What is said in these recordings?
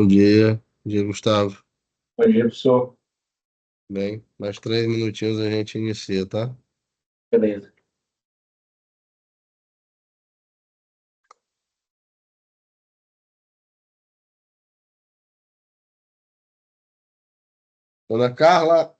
Bom dia, Gustavo. Bom dia, professor. Bem, mais 3 minutinhos a gente inicia, tá? Beleza. Dona Carla,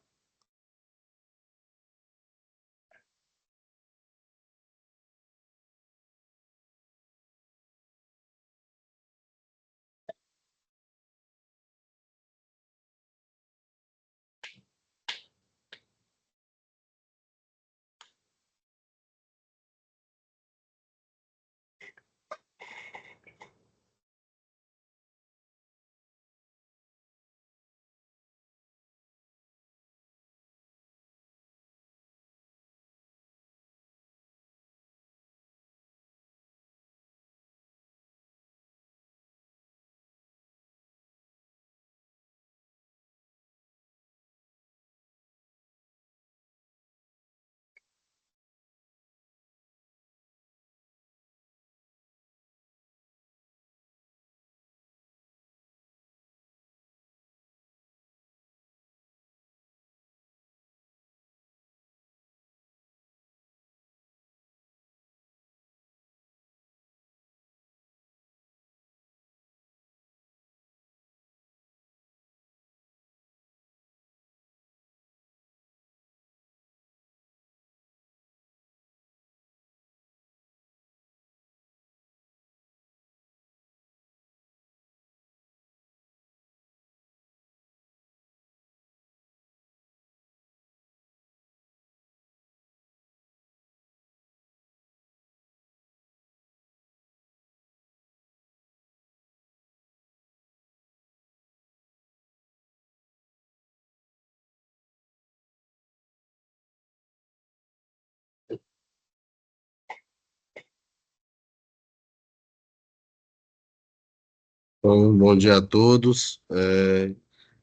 bom dia a todos.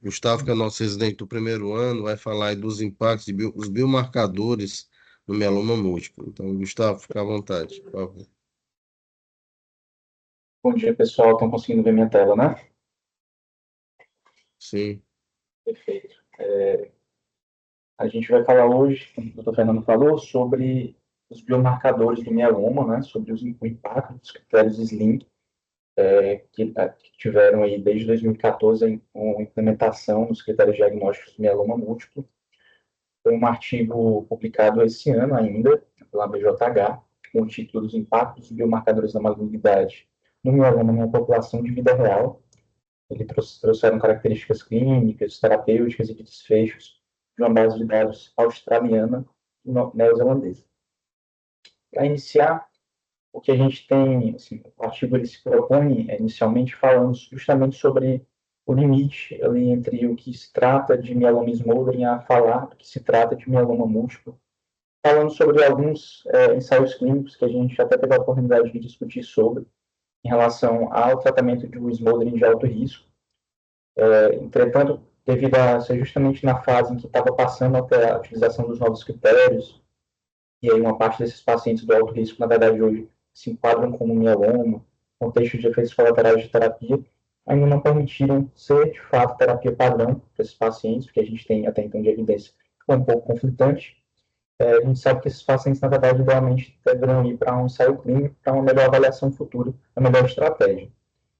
Gustavo, que é nosso residente do primeiro ano, vai falar aí dos impactos dos biomarcadores no mieloma múltiplo. Então, Gustavo, fica à vontade, por favor. Bom dia, pessoal. Estão conseguindo ver minha tela, né? Sim. Perfeito. A gente vai falar hoje, como o doutor Fernando falou, sobre os biomarcadores do mieloma, né? Sobre o impacto dos critérios SLIM, que tiveram aí desde 2014 com implementação dos critérios diagnósticos do mieloma múltiplo. Foi um artigo publicado esse ano ainda, pela BJH, com o título Os Impactos dos Biomarcadores da Malignidade no Mieloma na População de Vida Real. Ele trouxeram características clínicas, terapêuticas e de desfechos de uma base de dados australiana e neozelandesa. Para iniciar, o que a gente tem, assim, o artigo ele se propõe inicialmente falando justamente sobre o limite ali entre o que se trata de mieloma smoldering a falar do que se trata de mieloma múltiplo, falando sobre alguns ensaios clínicos que a gente até teve a oportunidade de discutir sobre em relação ao tratamento de um smoldering de alto risco. Entretanto, devido a ser justamente na fase em que estava passando até a utilização dos novos critérios, e aí uma parte desses pacientes do alto risco, na verdade, hoje se enquadram como mieloma, contexto de efeitos colaterais de terapia, ainda não permitiram ser, de fato, terapia padrão para esses pacientes, porque a gente tem até então de evidência um pouco conflitante. A gente sabe que esses pacientes, na verdade, idealmente deverão ir para um ensaio clínico, para uma melhor avaliação futura, a melhor estratégia.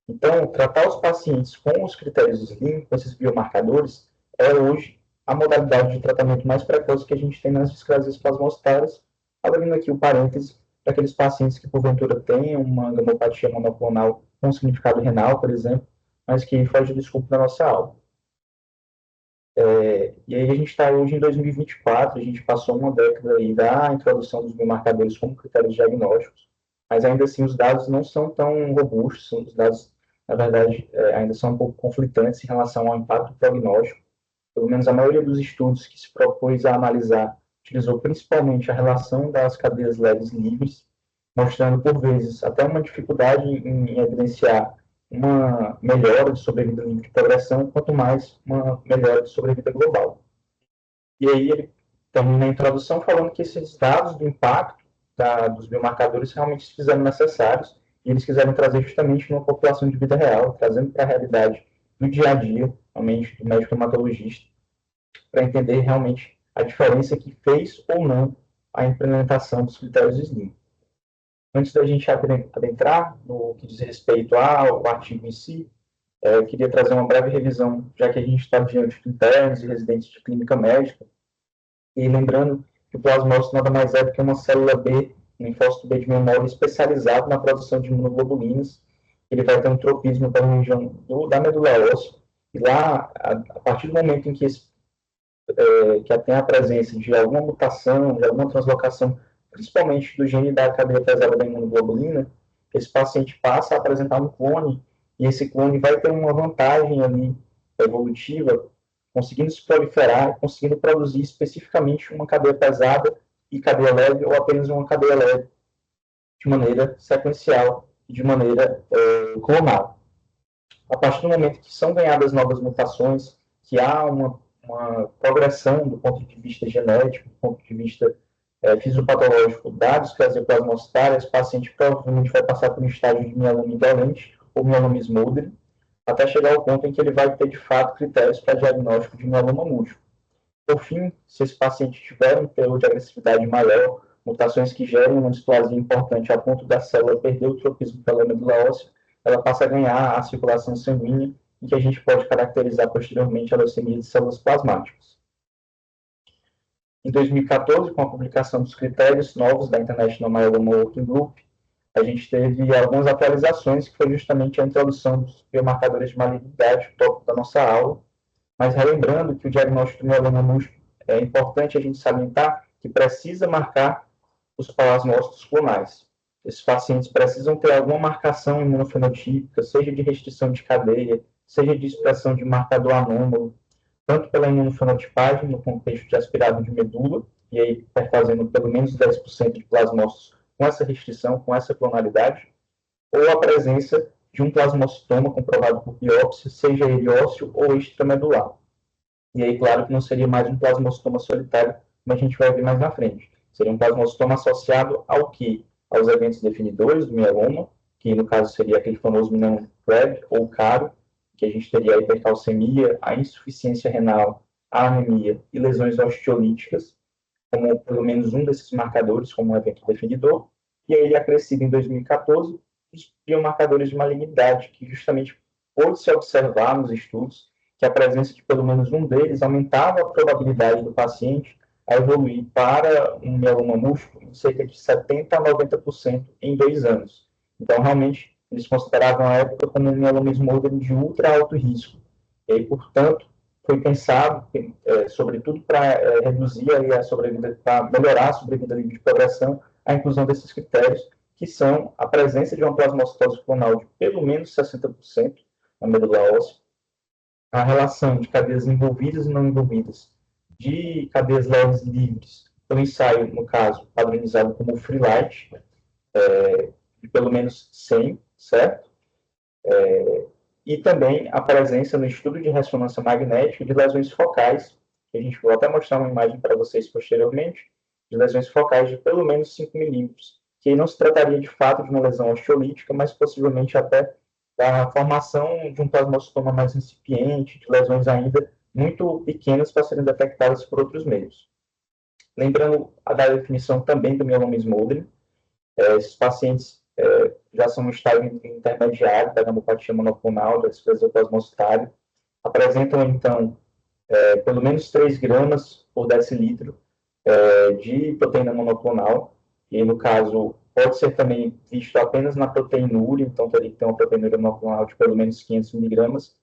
Então, tratar os pacientes com os critérios SLIM, com esses biomarcadores, é hoje a modalidade de tratamento mais precoce que a gente tem nas discrasias plasmocitárias, abrindo aqui o parêntese para aqueles pacientes que, porventura, tenham uma gamopatia monoclonal com significado renal, por exemplo, mas que foge do escopo da nossa aula. E aí a gente está hoje em 2024, a gente passou uma década aí da introdução dos biomarcadores como critérios diagnósticos, mas ainda assim os dados não são tão robustos, os dados, na verdade, ainda são um pouco conflitantes em relação ao impacto prognóstico. Pelo menos a maioria dos estudos que se propôs a analisar utilizou principalmente a relação das cadeias leves livres, mostrando por vezes até uma dificuldade em evidenciar uma melhora de sobrevida livre de progressão, quanto mais uma melhora de sobrevida global. E aí ele termina a introdução falando que esses dados do impacto dos biomarcadores realmente se fizeram necessários e eles quiseram trazer justamente uma população de vida real, trazendo para a realidade do dia a dia, realmente, do médico hematologista, para entender realmente a diferença que fez ou não a implementação dos critérios SLIM. Antes da gente adentrar no que diz respeito ao artigo em si, eu queria trazer uma breve revisão, já que a gente está diante de internos e residentes de clínica médica, e lembrando que o plasmócito nada mais é do que uma célula B, um linfócito B de memória especializado na produção de imunoglobulinas. Ele vai ter um tropismo para a região da medula óssea, e lá, a partir do momento em que tem a presença de alguma mutação, de alguma translocação, principalmente do gene da cadeia pesada da imunoglobulina, esse paciente passa a apresentar um clone, e esse clone vai ter uma vantagem ali evolutiva, conseguindo se proliferar, conseguindo produzir especificamente uma cadeia pesada e cadeia leve, ou apenas uma cadeia leve, de maneira sequencial e de maneira clonal. A partir do momento que são ganhadas novas mutações, que há uma progressão do ponto de vista genético, do ponto de vista fisiopatológico, dados que as plasmocitárias, esse paciente provavelmente vai passar por um estágio de mieloma indolente ou mieloma smoldering, até chegar ao ponto em que ele vai ter, de fato, critérios para diagnóstico de mieloma múltiplo. Por fim, se esse paciente tiver um teor de agressividade maior, mutações que gerem uma displasia importante a ponto da célula perder o tropismo pela medula óssea, ela passa a ganhar a circulação sanguínea, e que a gente pode caracterizar posteriormente a leucemia de células plasmáticas. Em 2014, com a publicação dos critérios novos da International Myeloma Working Group, a gente teve algumas atualizações, que foi justamente a introdução dos biomarcadores de malignidade, o tópico da nossa aula, mas relembrando que o diagnóstico do mieloma múltiplo é importante a gente salientar que precisa marcar os plasmócitos clonais. Esses pacientes precisam ter alguma marcação imunofenotípica, seja de restrição de cadeia, seja de expressão de marcador anômalo, tanto pela imunofenotipagem, no contexto de aspirado de medula, e aí fazendo pelo menos 10% de plasmócitos com essa restrição, com essa clonalidade, ou a presença de um plasmocitoma comprovado por biópsia, seja ele ósseo ou extramedular. E aí, claro que não seria mais um plasmocitoma solitário, como a gente vai ver mais na frente. Seria um plasmocitoma associado ao quê? Aos eventos definidores do mieloma, que no caso seria aquele famoso minão PrEP ou CARO, que a gente teria a hipercalcemia, a insuficiência renal, a anemia e lesões osteolíticas, como pelo menos um desses marcadores como um evento definidor, e aí ele acrescido em 2014 os biomarcadores de malignidade, que justamente pôde se observar nos estudos que a presença de pelo menos um deles aumentava a probabilidade do paciente a evoluir para um mieloma múltiplo em cerca de 70% a 90% em 2 anos. Então, realmente, eles consideravam a época como um mieloma smoldering de ultra alto risco. E aí, portanto, foi pensado, sobretudo para reduzir a sobrevida, para melhorar a sobrevida livre de progressão, a inclusão desses critérios, que são a presença de uma plasmocitose clonal de pelo menos 60% na medula óssea, a relação de cadeias envolvidas e não envolvidas, de cadeias leves livres, pelo ensaio, no caso, padronizado como free light, de pelo menos 100, certo? E também a presença no estudo de ressonância magnética de lesões focais, que a gente vai até mostrar uma imagem para vocês posteriormente, de lesões focais de pelo menos 5 milímetros, que não se trataria de fato de uma lesão osteolítica, mas possivelmente até da formação de um plasmocitoma mais incipiente, de lesões ainda muito pequenas para serem detectadas por outros meios. Lembrando da definição também do mieloma smoldering, esses pacientes já são no estágio intermediário da gamopatia monoclonal, da displasia plasmocitária, apresentam, então, pelo menos 3 gramas por decilitro de proteína monoclonal, e no caso pode ser também visto apenas na proteinúria, então teria que ter uma proteinúria monoclonal de pelo menos 500 miligramas,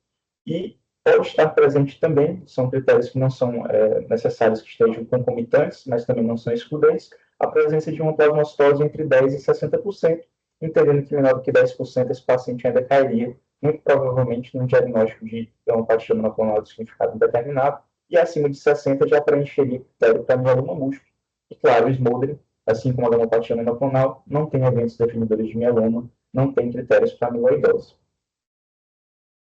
e pode estar presente também, são critérios que não são necessários que estejam concomitantes, mas também não são excludentes, a presença de uma plasmocitose entre 10% e 60%, entendendo que menor do que 10% esse paciente ainda cairia, muito provavelmente, num diagnóstico de gamopatia monoclonal de significado indeterminado, e acima de 60 já preencheria o critério para mieloma múltiplo. E claro, o smoldering, assim como a gamopatia monoclonal, não tem eventos definidores de mieloma, não tem critérios para amiloidose.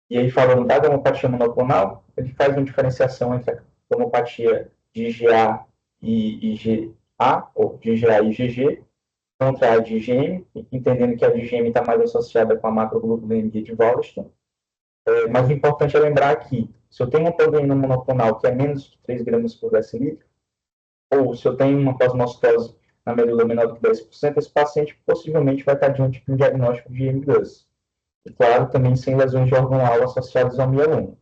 E aí, falando da gamopatia monoclonal, ele faz uma diferenciação entre a gamopatia de IgA e IgA, ou de IgA e IgG, contra a de IgM, entendendo que a de IgM está mais associada com a macroglobulinemia de Wollaston, Mas o importante é lembrar que, se eu tenho uma proteína monoclonal que é menos de 3 gramas por decilitro, ou se eu tenho uma plasmocitose na medula menor do que 10%, esse paciente possivelmente vai estar diante de um diagnóstico de MGUS. E, claro, também sem lesões de órgão-alvo associadas ao mieloma.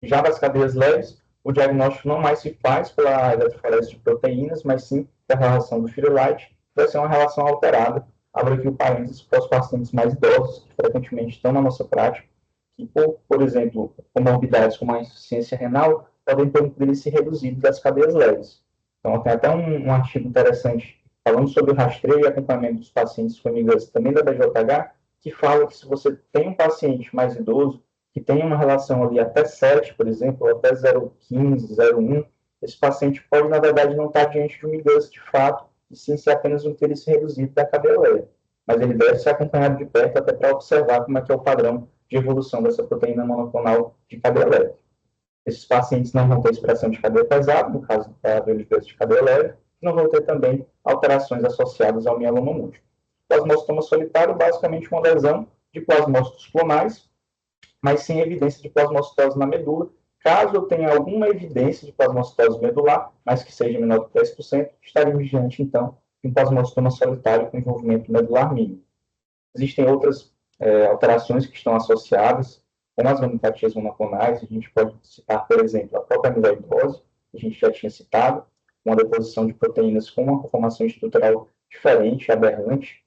Já nas cadeias leves, o diagnóstico não mais se faz pela eletroforese de proteínas, mas sim pela relação do Firulite, vai ser uma relação alterada. Abro aqui o parênteses para os pacientes mais idosos, que frequentemente estão na nossa prática, que, por exemplo, comorbidades como a insuficiência renal, podem ter um índice reduzido das cadeias leves. Então, tem até um artigo interessante falando sobre o rastreio e acompanhamento dos pacientes com MGUS, também da BJH, que fala que se você tem um paciente mais idoso, que tem uma relação ali até 7, por exemplo, ou até 0,15, 0,1, esse paciente pode, na verdade, não estar diante de um MGUS de fato, e sim ser apenas um interesse reduzido da cadeia leve. Mas ele deve ser acompanhado de perto até para observar como é que é o padrão de evolução dessa proteína monoclonal de cadeia leve. Esses pacientes não vão ter expressão de cadeia pesada, no caso da MGUS de cadeia leve, não vão ter também alterações associadas ao mieloma múltiplo. Plasmocitoma solitário, basicamente uma lesão de plasmócitos clonais, mas sem evidência de plasmocitose na medula. Caso eu tenha alguma evidência de plasmocitose medular, mas que seja menor do que 10%, estaríamos diante, então, de um plasmocitoma solitário com envolvimento medular mínimo. Existem outras alterações que estão associadas com as manipatias monoclonais. A gente pode citar, por exemplo, a própria amiloidose, que a gente já tinha citado, uma deposição de proteínas com uma conformação estrutural diferente, aberrante,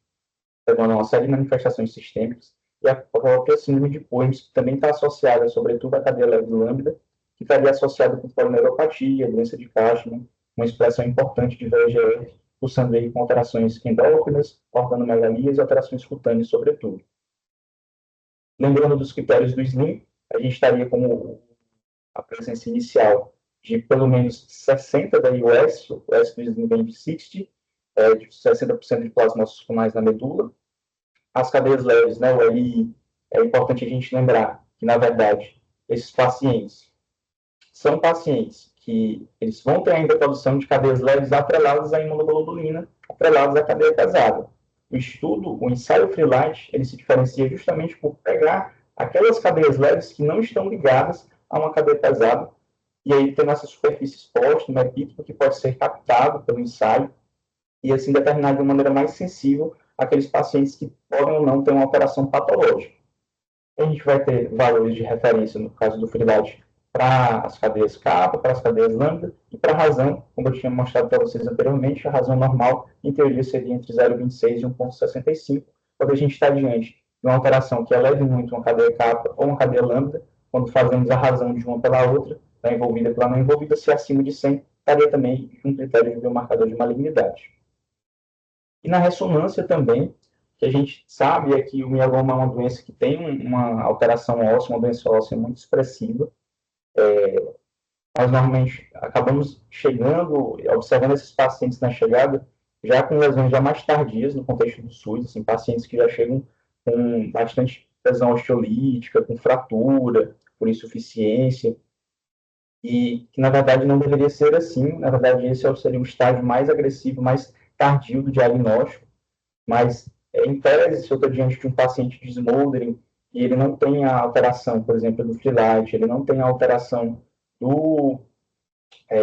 levando a uma série de manifestações sistêmicas, e a própria síndrome de Cushing, que também está associada, sobretudo, à cadeia leve lambda, que estaria associada com polineuropatia, doença de Cashman, uma expressão importante de VEGF, pulsando aí com alterações endócrinas, organomegalias e alterações cutâneas, sobretudo. Lembrando dos critérios do SLIM, a gente estaria como a presença inicial de pelo menos 60 da US, o S do SLIM vem de 60, de 60% de plasmócitos funais na medula. As cadeias leves, né, o LI, é importante a gente lembrar que, na verdade, esses pacientes são pacientes que eles vão ter ainda a produção de cadeias leves atreladas à imunoglobulina, atreladas à cadeia pesada. O estudo, o ensaio Freelight, ele se diferencia justamente por pegar aquelas cadeias leves que não estão ligadas a uma cadeia pesada, e aí tem essa superfície exposta, no epítomo, que pode ser captado pelo ensaio, e assim determinar de uma maneira mais sensível aqueles pacientes que podem ou não ter uma alteração patológica. A gente vai ter valores de referência, no caso do Freelight, para as cadeias kappa, para as cadeias lambda, e para a razão, como eu tinha mostrado para vocês anteriormente, a razão normal, em teoria, seria entre 0,26 e 1,65, quando a gente está diante de uma alteração que eleve muito uma cadeia kappa ou uma cadeia lambda, quando fazemos a razão de uma pela outra, da envolvida pela não envolvida, se acima de 100, estaria também um critério de biomarcador de malignidade. E na ressonância também, que a gente sabe é que o mieloma é uma doença que tem uma alteração óssea, uma doença óssea muito expressiva. Nós normalmente acabamos chegando, observando esses pacientes na chegada, já com lesões já mais tardias no contexto do SUS, assim, pacientes que já chegam com bastante lesão osteolítica, com fratura, por insuficiência, e que na verdade não deveria ser assim. Na verdade, esse seria um estágio mais agressivo, mais tardio do diagnóstico, mas em tese, se eu estou diante de um paciente de smoldering e ele não tem a alteração, por exemplo, do Freelight, ele não tem a alteração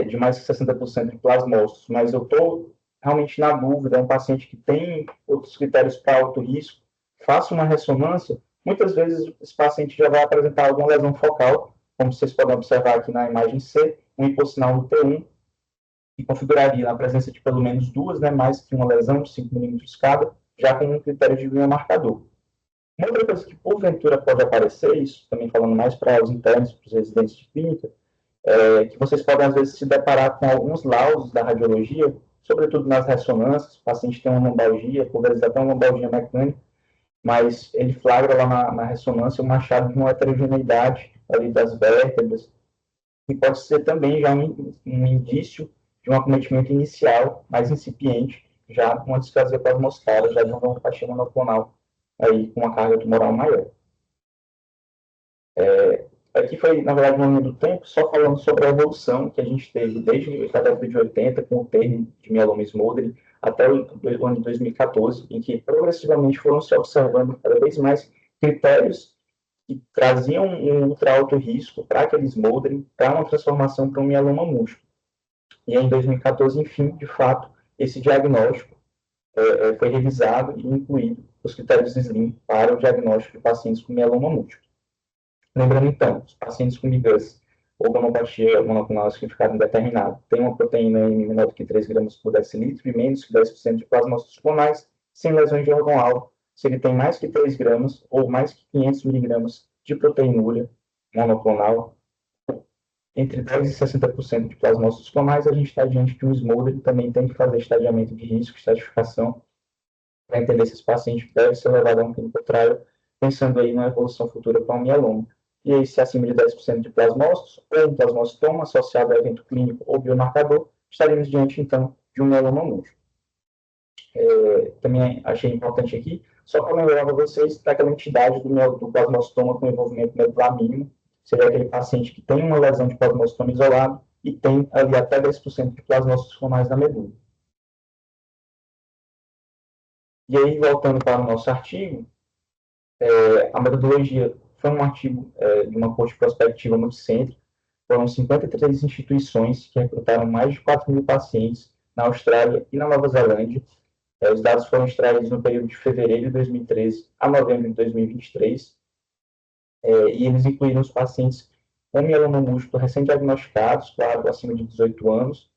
de mais de 60% de plasmócitos, mas eu estou realmente na dúvida, é um paciente que tem outros critérios para alto risco, faço uma ressonância, muitas vezes esse paciente já vai apresentar alguma lesão focal, como vocês podem observar aqui na imagem C, um hipossinal no T1, que configuraria a presença de pelo menos duas, né, mais que uma lesão de 5 milímetros cada, já com um critério de biomarcador. Uma outra coisa que porventura pode aparecer, isso também falando mais para os internos, para os residentes de clínica, é que vocês podem às vezes se deparar com alguns laudos da radiologia, sobretudo nas ressonâncias, o paciente tem uma lombalgia, por vezes até uma lombalgia mecânica, mas ele flagra lá na ressonância um achado de uma heterogeneidade ali das vértebras, que pode ser também já um indício de um acometimento inicial, mais incipiente, já com uma displasia plasmostática, já de uma neuropatia monoclonal, aí com uma carga tumoral maior. Aqui foi, na verdade, uma linha do tempo, só falando sobre a evolução que a gente teve desde a década de 80, com o termo de mieloma smoldering, até o ano de 2014, em que progressivamente foram se observando cada vez mais critérios que traziam um ultra alto risco para aquele smoldering, para uma transformação para um mieloma múltiplo. E em 2014, enfim, de fato, esse diagnóstico foi revisado e incluído os critérios SLIM para o diagnóstico de pacientes com mieloma múltiplo. Lembrando, então, os pacientes com MIGUS ou gamopatia monoclonal significado indeterminado têm uma proteína M menor do que 3 gramas por decilitro e menos que 10% de plasmócitos clonais, sem lesões de órgão-alvo. Se ele tem mais que 3 gramas ou mais que 500 miligramas de proteinúria monoclonal, entre 10% e 60% de plasmócitos clonais, a gente está diante de um smoldering, também tem que fazer estadiamento de risco, estratificação, para entender se esse paciente deve ser levado a um clinical trial, pensando aí na evolução futura para um mieloma. E aí, se acima de 10% de plasmócitos, ou um plasmocitoma associado a evento clínico ou biomarcador, estaremos diante, então, de um mieloma múltiplo. Também achei importante aqui, só para lembrar para vocês, daquela entidade do plasmocitoma com envolvimento medular mínimo, seria aquele paciente que tem uma lesão de plasmocitoma isolado e tem ali até 10% de plasmócitos clonais na medula. E aí, voltando para o nosso artigo, a metodologia foi um artigo de uma corte prospectiva multicêntrica, foram 53 instituições que recrutaram mais de 4.000 pacientes na Austrália e na Nova Zelândia. Os dados foram extraídos no período de fevereiro de 2013 a novembro de 2023, e eles incluíram os pacientes com mieloma múltiplo recém-diagnosticados, claro, acima de 18 anos,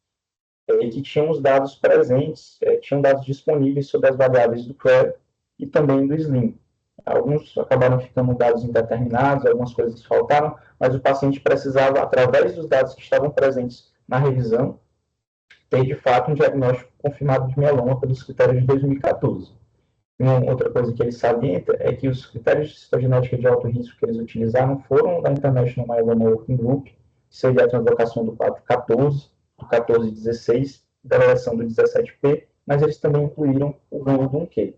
e que tinham os dados presentes, tinham dados disponíveis sobre as variáveis do CREB e também do SLIM. Alguns acabaram ficando dados indeterminados, algumas coisas faltaram, mas o paciente precisava, através dos dados que estavam presentes na revisão, ter de fato um diagnóstico confirmado de mieloma pelos critérios de 2014. E uma outra coisa que ele salienta é que os critérios de citogenética de alto risco que eles utilizaram foram da International Myeloma Working Group, que seria a translocação do quadro 14, do 1416, da relação do 17P, mas eles também incluíram o ganho do 1Q.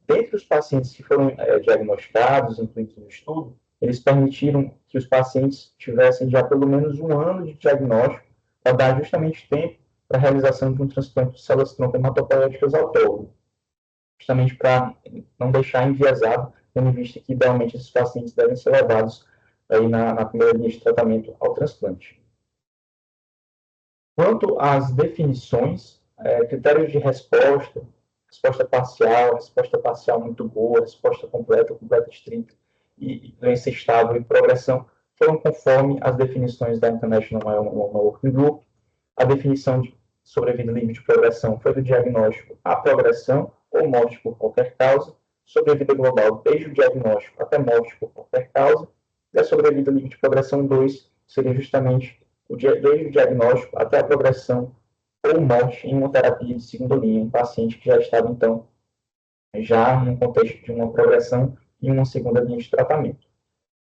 Dentre os pacientes que foram diagnosticados, incluídos no estudo, eles permitiram que os pacientes tivessem já pelo menos um ano de diagnóstico para dar justamente tempo para a realização de um transplante de células-tronco hematopoéticas autólogo, justamente para não deixar enviesado, tendo em vista que, idealmente, esses pacientes devem ser levados aí na primeira linha de tratamento ao transplante. Quanto às definições, critérios de resposta parcial muito boa, resposta completa, completa estrita, e doença estável e progressão, foram conforme as definições da International Myeloma Working Group. A definição de sobrevida livre de progressão foi do diagnóstico à progressão ou morte por qualquer causa, sobrevida global desde o diagnóstico até morte por qualquer causa, e a sobrevida livre de progressão 2 seria justamente desde o diagnóstico até a progressão ou morte em uma terapia de segunda linha, um paciente que já estava, então, já no contexto de uma progressão em uma segunda linha de tratamento.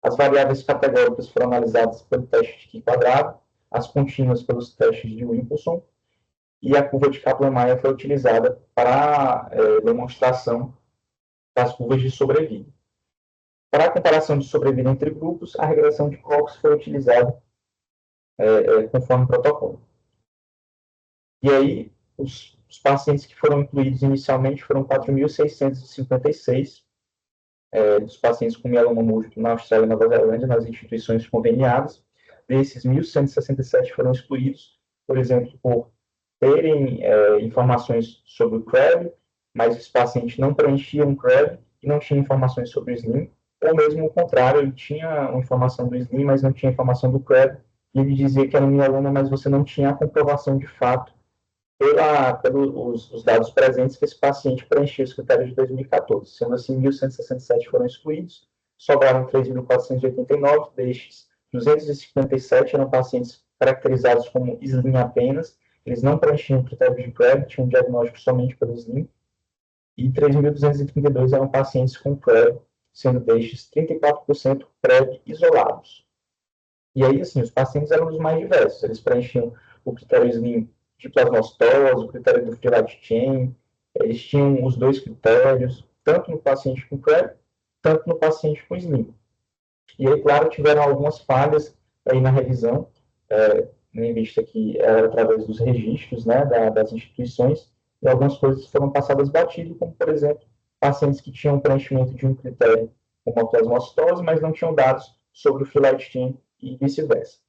As variáveis categóricas foram analisadas pelo teste de Q quadrado, as contínuas pelos testes de Wilkinson, e a curva de Kaplan-Meier foi utilizada para demonstração das curvas de sobrevida. Para a comparação de sobrevida entre grupos, a regressão de Cox foi utilizada conforme o protocolo. E aí, os pacientes que foram incluídos inicialmente foram 4.656 dos pacientes com mieloma múltiplo na Austrália e Nova Zelândia, nas instituições conveniadas. Desses, 1.167 foram excluídos, por exemplo, por terem informações sobre o CREB, mas esse paciente não preenchia um CREB e não tinha informações sobre o SLIM, ou mesmo o contrário, ele tinha uma informação do SLIM, mas não tinha informação do CREB, e ele dizia que era um mieloma, mas você não tinha a comprovação de fato pelos dados presentes que esse paciente preenchia os critérios de 2014. Sendo assim, 1.167 foram excluídos, sobraram 3.489, destes 257 eram pacientes caracterizados como SLIM apenas, eles não preenchiam critérios de CREB, tinham um diagnóstico somente pelo SLIM, e 3.232 eram pacientes com CREB, sendo destes 34% CREB isolados. E aí, assim, os pacientes eram os mais diversos, eles preenchiam o critério SLIM de plasmocitose, o critério do free light chain, eles tinham os dois critérios, tanto no paciente com CREB, tanto no paciente com SLIM. E aí, claro, tiveram algumas falhas aí na revisão, em vista que era através dos registros, né, das instituições, e algumas coisas foram passadas batido, como, por exemplo, pacientes que tinham preenchimento de um critério uma plasmocitose, mas não tinham dados sobre o Free-Light Chain e vice-versa.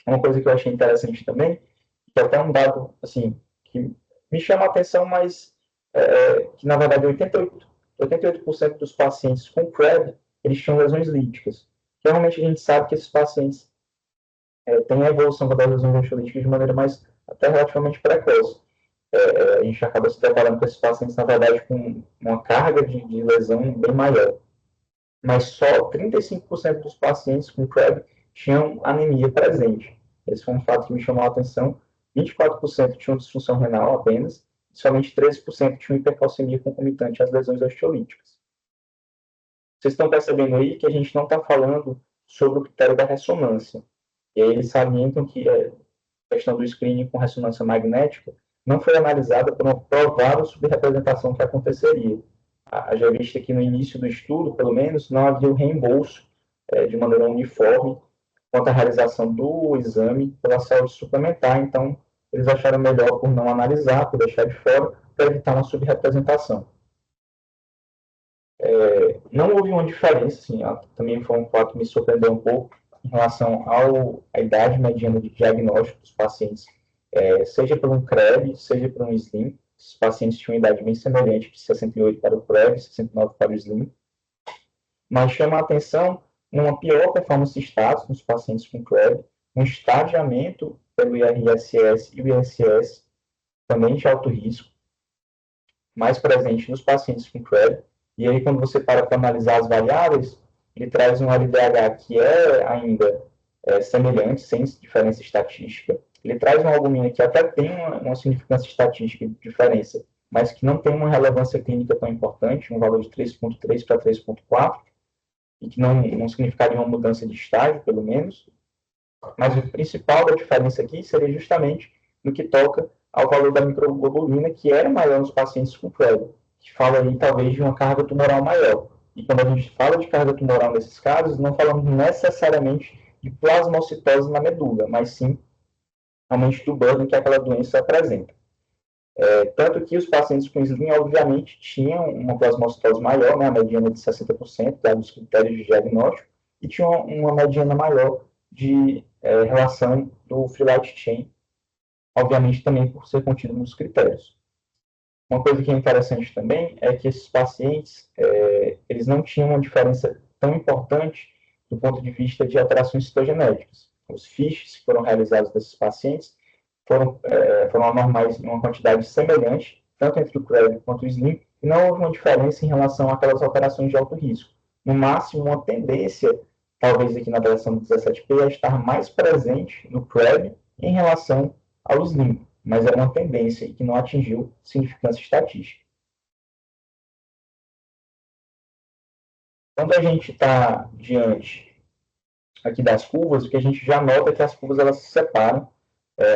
Uma coisa que eu achei interessante também, que é até um dado assim, que me chama a atenção, mas que na verdade 88% dos pacientes com CREB, eles tinham lesões líticas. Realmente a gente sabe que esses pacientes têm a evolução das lesões osteolíticas de maneira mais até relativamente precoce. A gente acaba se deparando com esses pacientes, na verdade, com uma carga de lesão bem maior. Mas só 35% dos pacientes com CREB tinham anemia presente. Esse foi um fato que me chamou a atenção. 24% tinham disfunção renal apenas, e somente 13% tinham hipercalcemia concomitante às lesões osteolíticas. Vocês estão percebendo aí que a gente não está falando sobre o critério da ressonância. E aí eles salientam que a questão do screening com ressonância magnética não foi analisada por uma provável subrepresentação que aconteceria. Já visto que no início do estudo, pelo menos, não havia o reembolso de maneira uniforme quanto à realização do exame pela saúde suplementar, então eles acharam melhor por não analisar, por deixar de fora, para evitar uma subrepresentação. Não houve uma diferença, assim, também foi um fato que me surpreendeu um pouco em relação à idade mediana de diagnóstico dos pacientes, seja por um CREB, seja por um SLIM. Os pacientes tinham uma idade bem semelhante, de 68 para o CREB, 69 para o SLIM. Mas chama a atenção uma pior performance status nos pacientes com CREB, um estadiamento pelo IRSS e o ISS, também de alto risco, mais presente nos pacientes com CREB. E aí, quando você para analisar as variáveis, ele traz um LDH que é ainda semelhante, sem diferença estatística. Ele traz uma albumina que até tem uma significância estatística de diferença, mas que não tem uma relevância clínica tão importante, um valor de 3,3 para 3,4, e que não significaria uma mudança de estágio, pelo menos. Mas o principal da diferença aqui seria justamente no que toca ao valor da microglobulina, que era maior nos pacientes com CREB, que fala aí talvez de uma carga tumoral maior. E quando a gente fala de carga tumoral nesses casos, não falamos necessariamente de plasmocitose na medula, mas sim realmente do burden que aquela doença apresenta. Tanto que os pacientes com SLIM, obviamente, tinham uma plasmocitose maior, né, a mediana de 60%, dados os critérios de diagnóstico, e tinham uma mediana maior de relação do Free-Light Chain, obviamente também por ser contido nos critérios. Uma coisa que é interessante também é que esses pacientes, eles não tinham uma diferença tão importante do ponto de vista de alterações citogenéticas. Os FISHs que foram realizados desses pacientes foram anormais em uma quantidade semelhante, tanto entre o CREB quanto o SLIM, e não houve uma diferença em relação àquelas alterações de alto risco. No máximo, uma tendência, talvez aqui na versão do 17P, a estar mais presente no CREB em relação ao SLIM, mas era uma tendência que não atingiu significância estatística. Quando a gente está diante aqui das curvas, o que a gente já nota é que as curvas elas se separam.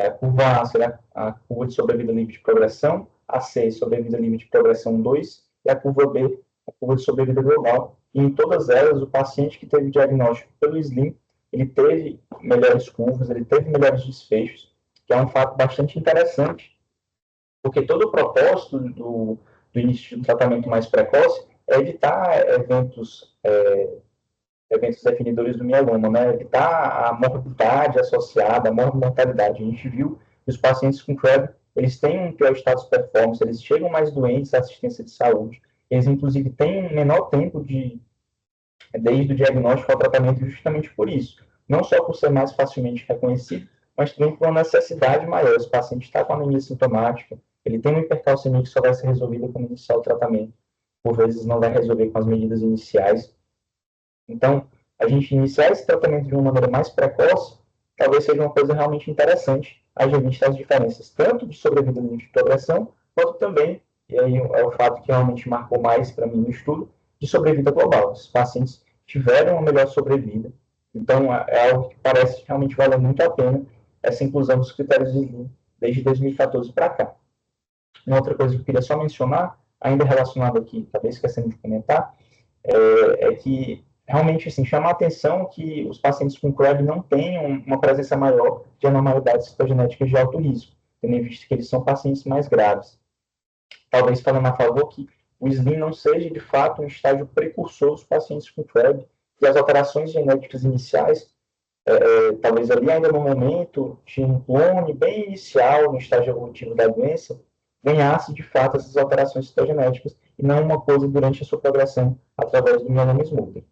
A curva A será a curva de sobrevida livre de progressão, a C, sobrevida livre de progressão 2, e a curva B, a curva de sobrevida global. E em todas elas, o paciente que teve diagnóstico pelo SLIM, ele teve melhores curvas, ele teve melhores desfechos, que é um fato bastante interessante, porque todo o propósito do início do tratamento mais precoce é evitar eventos definidores do mieloma, né? Evitar a morbidade associada, a mortalidade. A gente viu que os pacientes com CREB, eles têm um pior status performance, eles chegam mais doentes à assistência de saúde, eles inclusive têm um menor tempo desde o diagnóstico ao tratamento justamente por isso. Não só por ser mais facilmente reconhecido, mas também por uma necessidade maior. Esse paciente está com anemia sintomática, ele tem uma hipercalcemia que só vai ser resolvida quando iniciar o tratamento. Por vezes não vai resolver com as medidas iniciais. Então, a gente iniciar esse tratamento de uma maneira mais precoce, talvez seja uma coisa realmente interessante, haja vista as diferenças, tanto de sobrevida livre de progressão, quanto também, e aí é o fato que realmente marcou mais para mim no estudo, de sobrevida global. Os pacientes tiveram uma melhor sobrevida. Então, é algo que parece realmente valer muito a pena essa inclusão dos critérios de SLIM desde 2014 para cá. Uma outra coisa que eu queria só mencionar, ainda relacionado aqui, acabei esquecendo de comentar, é que realmente assim, chama a atenção que os pacientes com CREB não têm uma presença maior de anormalidades citogenéticas de alto risco, tendo em vista que eles são pacientes mais graves. Talvez falando a favor que o SLIM não seja, de fato, um estágio precursor dos pacientes com CREB, e as alterações genéticas iniciais, talvez ali ainda no momento de um clone bem inicial, no estágio evolutivo da doença, ganhasse, de fato, essas alterações citogenéticas, e não uma coisa durante a sua progressão através do mieloma smooth.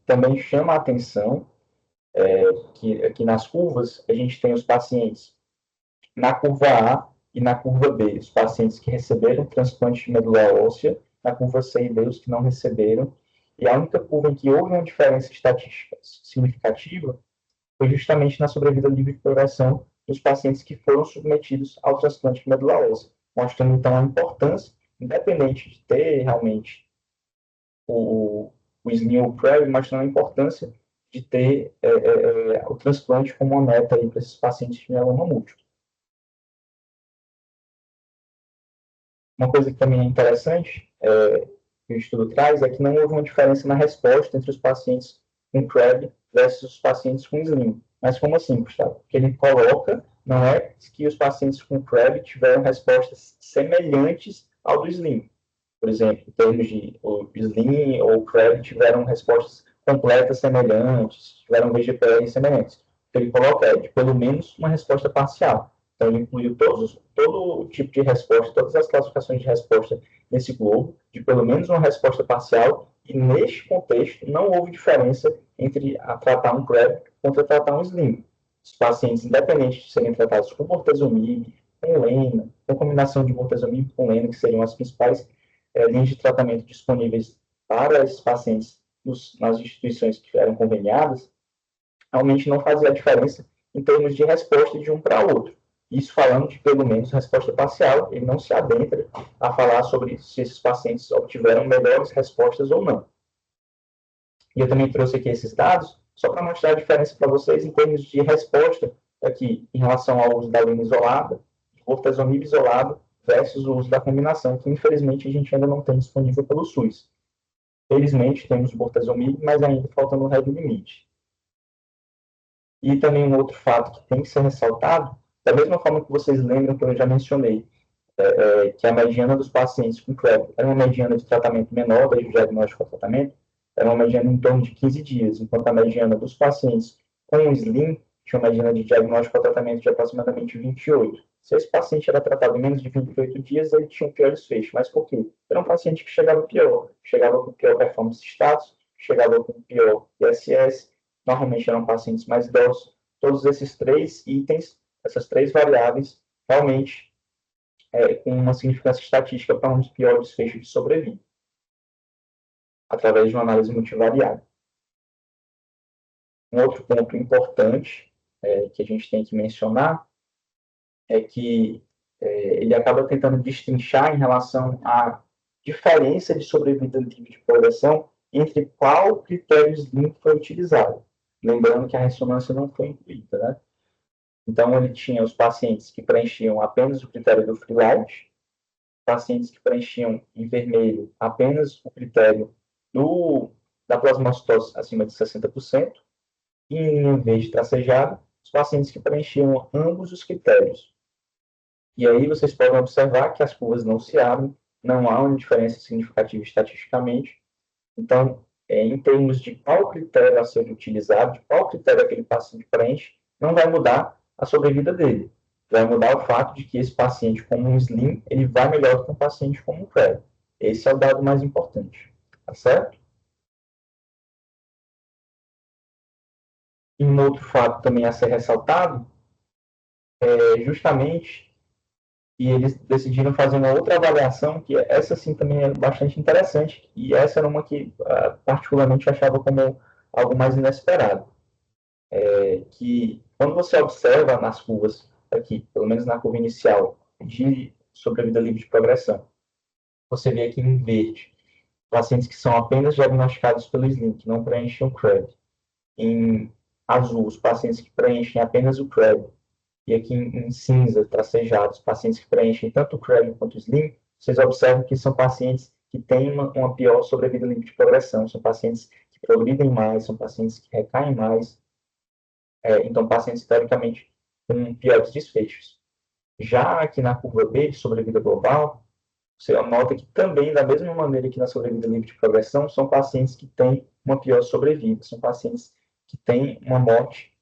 Também chama a atenção que aqui nas curvas a gente tem os pacientes na curva A e na curva B, os pacientes que receberam transplante de medula óssea, na curva C e D, os que não receberam, e a única curva em que houve uma diferença estatística significativa foi justamente na sobrevida livre de progressão dos pacientes que foram submetidos ao transplante de medula óssea, mostrando então a importância, independente de ter realmente o SNIL ou o PrEP, mostrando a importância de ter o transplante como uma meta para esses pacientes de mieloma múltiplo. Uma coisa que também é interessante, que o estudo traz, é que não houve uma diferença na resposta entre os pacientes com CREB versus os pacientes com SLIM. Mas como assim, Gustavo? O que ele coloca não é que os pacientes com CREB tiveram respostas semelhantes ao do SLIM. Por exemplo, em termos de o SLIM ou o CREB tiveram respostas completas semelhantes, tiveram VGPR semelhantes. O que ele coloca é de pelo menos uma resposta parcial. Então, ele incluiu todo o tipo de resposta, todas as classificações de resposta nesse globo, de pelo menos uma resposta parcial, e neste contexto não houve diferença entre tratar um CREB contra tratar um SLIM. Os pacientes, independente de serem tratados com bortezomib, com lena, com combinação de bortezomib com lena, que seriam as principais linhas de tratamento disponíveis para esses pacientes nas instituições que eram conveniadas, realmente não fazia diferença em termos de resposta de um para outro. Isso falando de, pelo menos, resposta parcial, ele não se adentra a falar sobre se esses pacientes obtiveram melhores respostas ou não. E eu também trouxe aqui esses dados, só para mostrar a diferença para vocês em termos de resposta aqui, em relação ao uso da lena isolada, bortezomib isolado, versus o uso da combinação, que infelizmente a gente ainda não tem disponível pelo SUS. Felizmente temos bortezomib, mas ainda falta no RED limite. E também um outro fato que tem que ser ressaltado, da mesma forma que vocês lembram que eu já mencionei, que a mediana dos pacientes com CREB era uma mediana de tratamento menor, desde o diagnóstico ao tratamento, era uma mediana em torno de 15 dias, enquanto a mediana dos pacientes com SLIM tinha uma mediana de diagnóstico ao tratamento de aproximadamente 28. Se esse paciente era tratado em menos de 28 dias, ele tinha um pior desfecho. Mas por quê? Era um paciente que chegava pior. Chegava com pior performance status, chegava com pior ISS, normalmente eram pacientes mais idosos. Todos esses três itens, essas três variáveis, realmente com uma significância estatística para um pior desfecho de sobrevida, através de uma análise multivariada. Um outro ponto importante que a gente tem que mencionar é que ele acaba tentando destrinchar em relação à diferença de sobrevida livre de progressão entre qual critério SLIM foi utilizado. Lembrando que a ressonância não foi incluída, né? Então, ele tinha os pacientes que preenchiam apenas o critério do Freelight, pacientes que preenchiam em vermelho apenas o critério da plasmocitose acima de 60%, e em linha verde tracejada, os pacientes que preenchiam ambos os critérios. E aí vocês podem observar que as curvas não se abrem, não há uma diferença significativa estatisticamente. Então, em termos de qual critério a ser utilizado, de qual critério aquele paciente preenche, não vai mudar a sobrevida dele. Vai mudar o fato de que esse paciente com um SLIM, ele vai melhor do que um paciente com um CREB. Esse é o dado mais importante. Tá certo? E um outro fato também a ser ressaltado é justamente que eles decidiram fazer uma outra avaliação, que essa sim também é bastante interessante, e essa era uma que particularmente eu achava como algo mais inesperado. Que quando você observa nas curvas aqui, pelo menos na curva inicial, de sobrevida livre de progressão, você vê aqui em verde, pacientes que são apenas diagnosticados pelo SLIM, que não preenchem o CREB. Em azul, os pacientes que preenchem apenas o CREB. E aqui em cinza, tracejados, pacientes que preenchem tanto o CREB quanto o SLIM, vocês observam que são pacientes que têm uma pior sobrevida livre de progressão, são pacientes que progridem mais, são pacientes que recaem mais, então pacientes teoricamente com piores desfechos. Já aqui na curva B, de sobrevida global, você nota que também, da mesma maneira que na sobrevida livre de progressão, são pacientes que têm uma pior sobrevida, são pacientes que têm uma morte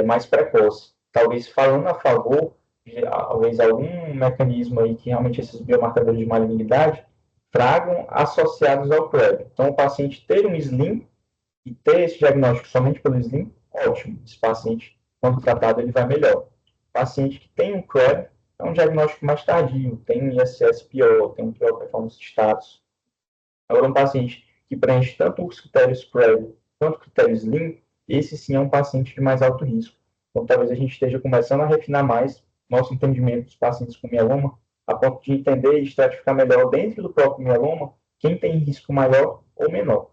mais precoce. Talvez falando a favor de talvez algum mecanismo aí que realmente esses biomarcadores de malignidade tragam associados ao CREB. Então, o paciente ter um SLIM e ter esse diagnóstico somente pelo SLIM, ótimo. Esse paciente, quando tratado, ele vai melhor. O paciente que tem um CREB é um diagnóstico mais tardio, tem um ISS pior, tem um pior performance status. Agora, um paciente que preenche tanto os critérios CREB quanto os critérios SLIM, esse sim é um paciente de mais alto risco. Então, talvez a gente esteja começando a refinar mais nosso entendimento dos pacientes com mieloma, a ponto de entender e estratificar melhor dentro do próprio mieloma quem tem risco maior ou menor.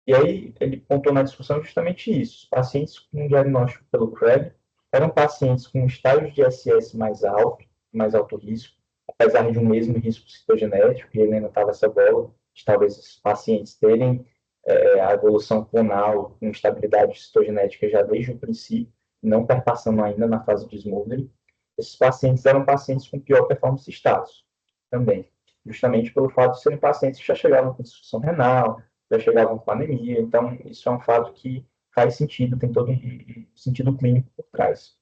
E aí ele pontuou na discussão justamente isso. Os pacientes com diagnóstico pelo CREB eram pacientes com estágios de SS mais alto risco, apesar de um mesmo risco citogenético, e ele ainda estava essa bola de talvez esses pacientes terem a evolução clonal com instabilidade citogenética já desde o princípio, não perpassando ainda na fase de smoldering. Esses pacientes eram pacientes com pior performance status também, justamente pelo fato de serem pacientes que já chegavam com insuficiência renal, já chegavam com anemia, então isso é um fato que faz sentido, tem todo um sentido clínico por trás.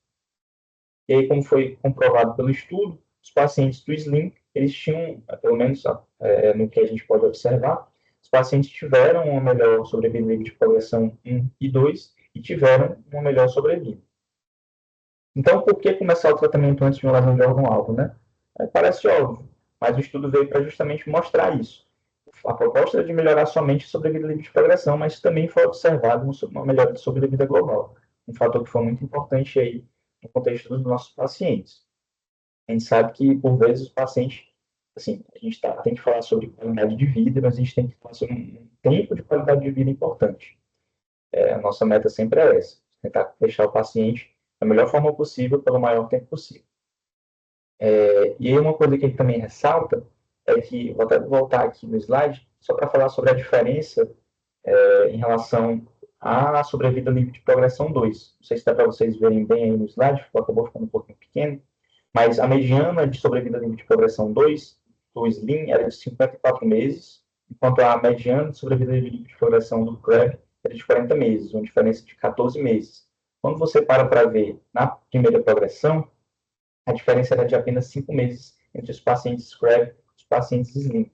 E aí, como foi comprovado pelo estudo, os pacientes do SLIM, eles tinham, pelo menos no que a gente pode observar, os pacientes tiveram uma melhor sobrevida de progressão 1 e 2 e tiveram uma melhor sobrevida. Então, por que começar o tratamento antes de uma lesão de órgão-alvo, né? Parece óbvio, mas o estudo veio para justamente mostrar isso. A proposta era de melhorar somente a sobrevida livre de progressão, mas também foi observado uma melhora de sobrevida global, um fator que foi muito importante aí no contexto dos nossos pacientes. A gente sabe que, por vezes, os pacientes, assim, a gente tem que falar sobre qualidade de vida, mas a gente tem que falar sobre um tempo de qualidade de vida importante. A nossa meta sempre é essa, tentar deixar o paciente da melhor forma possível, pelo maior tempo possível. E aí uma coisa que ele também ressalta é que, vou até voltar aqui no slide, só para falar sobre a diferença em relação à sobrevida livre de progressão 2. Não sei se dá para vocês verem bem aí no slide, acabou ficando um pouquinho pequeno, mas a mediana de sobrevida livre de progressão 2 do SLIM era de 54 meses, enquanto a mediana de sobrevida livre de progressão do CREB era de 40 meses, uma diferença de 14 meses. Quando você para ver na primeira progressão, a diferença era de apenas 5 meses entre os pacientes CREB e os pacientes SLIM.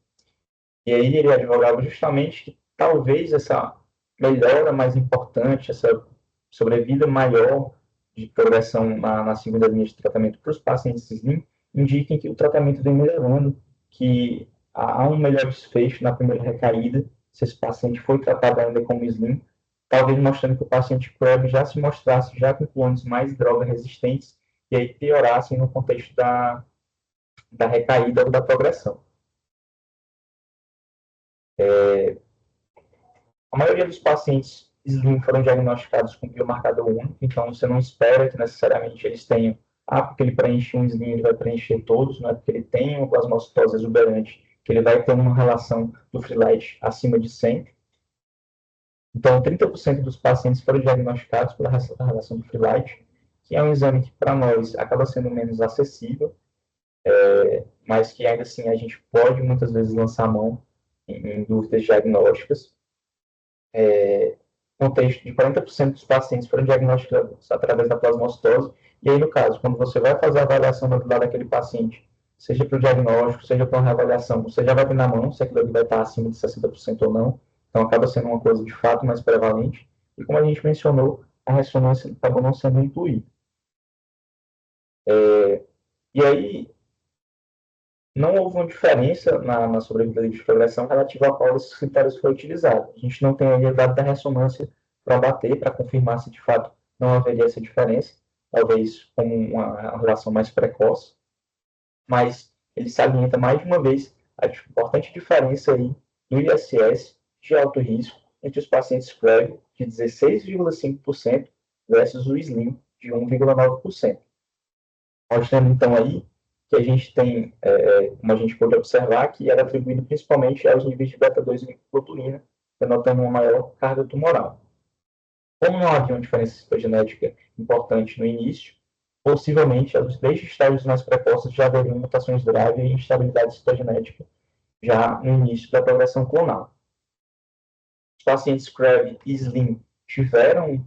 E aí ele advogava justamente que talvez essa melhora mais importante, essa sobrevida maior de progressão na segunda linha de tratamento para os pacientes SLIM, indiquem que o tratamento vem melhorando, que há um melhor desfecho na primeira recaída, se esse paciente foi tratado ainda como SLIM, talvez mostrando que o paciente CREB já se mostrasse já com clones mais droga resistentes e aí piorassem no contexto da recaída ou da progressão. A maioria dos pacientes SLIM foram diagnosticados com biomarcador único, então você não espera que necessariamente eles tenham, porque ele preenche um SLIM, ele vai preencher todos, não é porque ele tem uma plasmocitose exuberante, que ele vai ter uma relação do free light acima de 100. Então, 30% dos pacientes foram diagnosticados pela relação do free light, que é um exame que, para nós, acaba sendo menos acessível, mas que ainda assim a gente pode muitas vezes lançar a mão em dúvidas diagnósticas. Contexto de 40% dos pacientes foram diagnosticados através da plasmocitose, e aí no caso, quando você vai fazer a avaliação daquele paciente, seja para o diagnóstico, seja para uma reavaliação, você já vai ter na mão se aquilo ali vai estar acima de 60% ou não, então acaba sendo uma coisa de fato mais prevalente, e como a gente mencionou, a ressonância acabou não sendo incluída. E aí, não houve uma diferença na sobrevida de progressão relativa a qual esses critérios foram utilizados. A gente não tem ainda dado da ressonância para bater, para confirmar se de fato não haveria essa diferença, talvez com uma relação mais precoce, mas ele salienta mais de uma vez a importante diferença aí do ISS de alto risco entre os pacientes CREB de 16,5% versus o SLIM de 1,9%. Mostrando então aí que a gente tem, como a gente pôde observar, que era atribuído principalmente aos níveis de beta-2 e glutulina, denotando uma maior carga tumoral. Como não havia uma diferença citogenética importante no início, possivelmente, desde estágios mais precoces, já haveriam mutações graves e instabilidade citogenética já no início da progressão clonal. Os pacientes CREB e SLIM tiveram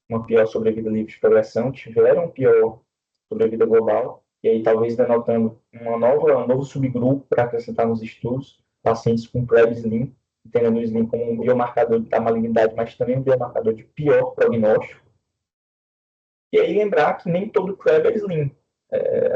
uma pior sobrevida livre de progressão, tiveram um pior sobrevida global, e aí talvez denotando um novo subgrupo para acrescentar nos estudos, pacientes com CREB e SLIM, entendendo o SLIM como um biomarcador da malignidade, mas também um biomarcador de pior prognóstico. E aí lembrar que nem todo CREB é SLIM.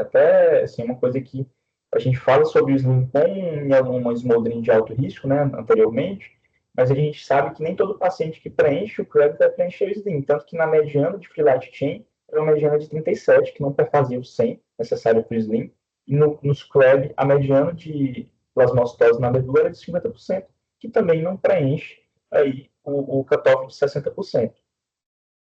Até assim, uma coisa que a gente fala sobre o SLIM com mieloma smoldering de alto risco, né, anteriormente, mas a gente sabe que nem todo paciente que preenche o CREB vai preencher o SLIM, tanto que na mediana de Free Light Chain era uma mediana de 37, que não perfazia o 100 necessário para o SLIM, e nos CREB a mediana de plasmocitose na medula era de 50%, que também não preenche aí o cutoff de 60%.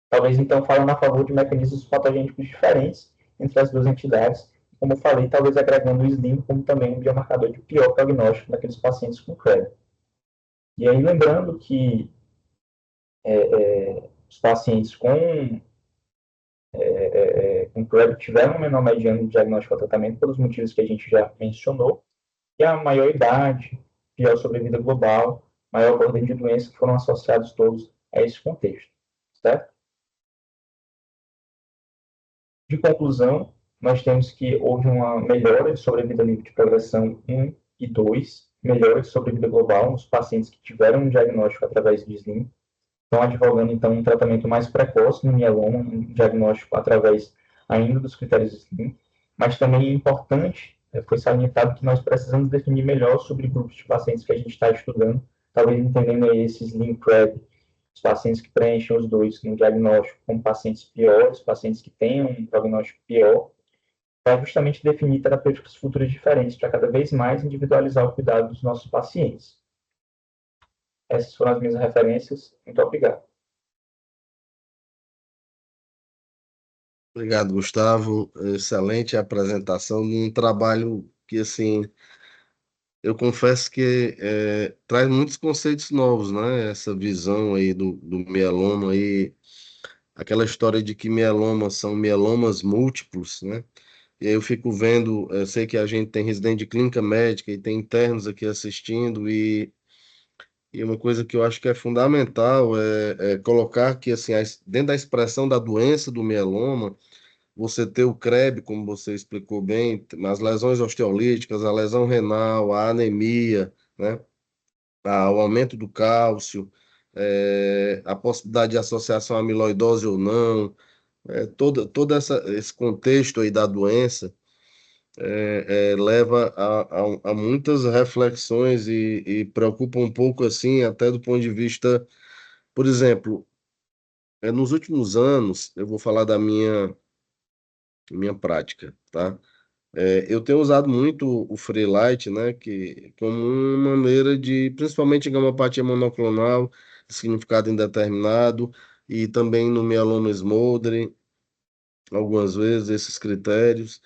Talvez, então, falando a favor de mecanismos patogênicos diferentes entre as duas entidades, como eu falei, talvez agregando o SLIM como também um biomarcador de pior prognóstico naqueles pacientes com CREB. E aí, lembrando que os pacientes com CREB tiveram um menor mediano de diagnóstico ao tratamento pelos motivos que a gente já mencionou, e a maior idade, pior sobrevida global, maior ordem de doença, foram associados todos a esse contexto, certo? De conclusão, nós temos que houve uma melhora de sobrevida livre de progressão 1 e 2, melhora de sobrevida global nos pacientes que tiveram um diagnóstico através do SLIM, estão advogando, então, um tratamento mais precoce no mieloma, um diagnóstico através ainda dos critérios SLIM, mas também é importante, foi salientado que nós precisamos definir melhor sobre grupos de pacientes que a gente está estudando, talvez entendendo aí esses SLIM PrEP, os pacientes que preenchem os dois no diagnóstico como pacientes piores, pacientes que tenham um prognóstico pior, para justamente definir terapêuticas futuras diferentes, para cada vez mais individualizar o cuidado dos nossos pacientes. Essas foram as minhas referências. Muito obrigado. Obrigado, Gustavo. Excelente apresentação de um trabalho que, assim, eu confesso que traz muitos conceitos novos, né? Essa visão aí do mieloma aí, aquela história de que mielomas são mielomas múltiplos, né? E aí eu fico vendo, eu sei que a gente tem residente de clínica médica e tem internos aqui assistindo e uma coisa que eu acho que é fundamental é colocar que, assim, dentro da expressão da doença do mieloma, você ter o CREB, como você explicou bem, as lesões osteolíticas, a lesão renal, a anemia, né? O aumento do cálcio, a possibilidade de associação à amiloidose ou não, todo esse contexto aí da doença leva a muitas reflexões e preocupa um pouco assim, até do ponto de vista, por exemplo, nos últimos anos, eu vou falar da minha prática, tá? Eu tenho usado muito o Freelite, né, que como uma maneira de, principalmente em gamopatia monoclonal, de significado indeterminado, e também no mieloma smoldering, algumas vezes esses critérios,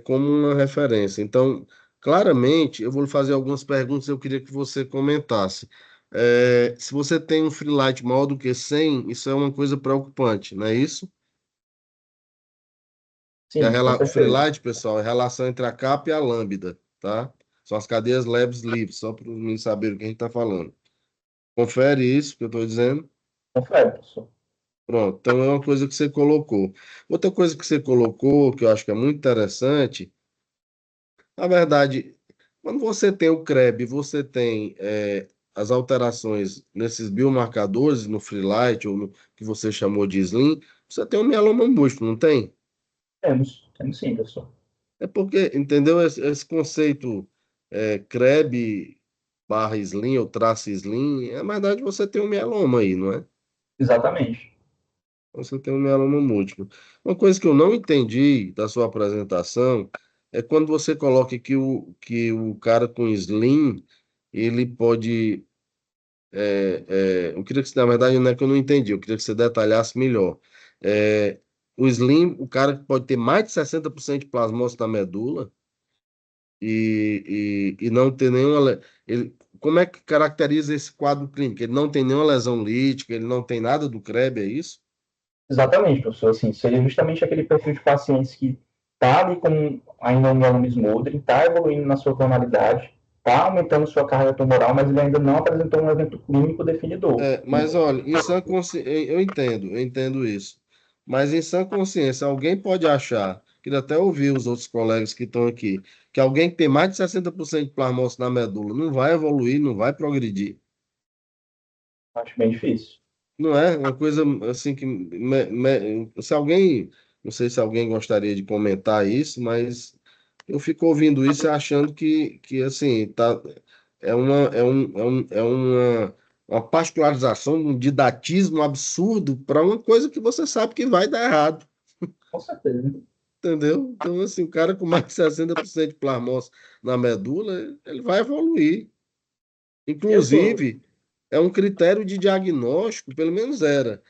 como uma referência. Então, claramente, eu vou lhe fazer algumas perguntas, eu queria que você comentasse. Se você tem um Freelite maior do que 100, isso é uma coisa preocupante, não é isso? Que Sim, com o certeza. Freelite, pessoal, é a relação entre a capa e a lambda, tá? São as cadeias Lebs livres, só para os meninos saberem o que a gente está falando. Confere isso que eu estou dizendo. Confere, professor. Pronto, então é uma coisa que você colocou. Outra coisa que você colocou, que eu acho que é muito interessante, na verdade, quando você tem o CREB, você tem as alterações nesses biomarcadores, no Freelite, ou no que você chamou de SLIM, você tem um mieloma múltiplo, não tem? Temos sim, professor. É porque, entendeu? Esse conceito CREB barra Slim ou traço Slim, na verdade você tem um mieloma aí, não é? Exatamente. Você tem um mieloma múltiplo. Uma coisa que eu não entendi da sua apresentação é quando você coloca que o cara com Slim, ele pode. Eu queria que, na verdade, não é que eu não entendi, eu queria que você detalhasse melhor. O Slim, o cara que pode ter mais de 60% de plasmose na medula, e não ter nenhuma. Como é que caracteriza esse quadro clínico? Ele não tem nenhuma lesão lítica, ele não tem nada do CREB, é isso? Exatamente, professor. Assim, seria justamente aquele perfil de pacientes que está ali com ainda um mieloma smoldering, está evoluindo na sua tonalidade, está aumentando sua carga tumoral, mas ele ainda não apresentou um evento clínico definidor. Mas olha, em sã consciência, eu entendo isso. Mas em sã consciência, alguém pode achar, queria até ouvir os outros colegas que estão aqui, que alguém que tem mais de 60% de plasmose na medula não vai evoluir, não vai progredir. Acho bem difícil. Não é uma coisa assim que se alguém, não sei se alguém gostaria de comentar isso, mas eu fico ouvindo isso e achando que assim, tá, uma particularização, um didatismo absurdo para uma coisa que você sabe que vai dar errado, Com certeza. entendeu? Então, assim, o cara com mais de 60% de plasmose na medula, ele vai evoluir. E assim, Inclusive, é um critério de diagnóstico, pelo menos era,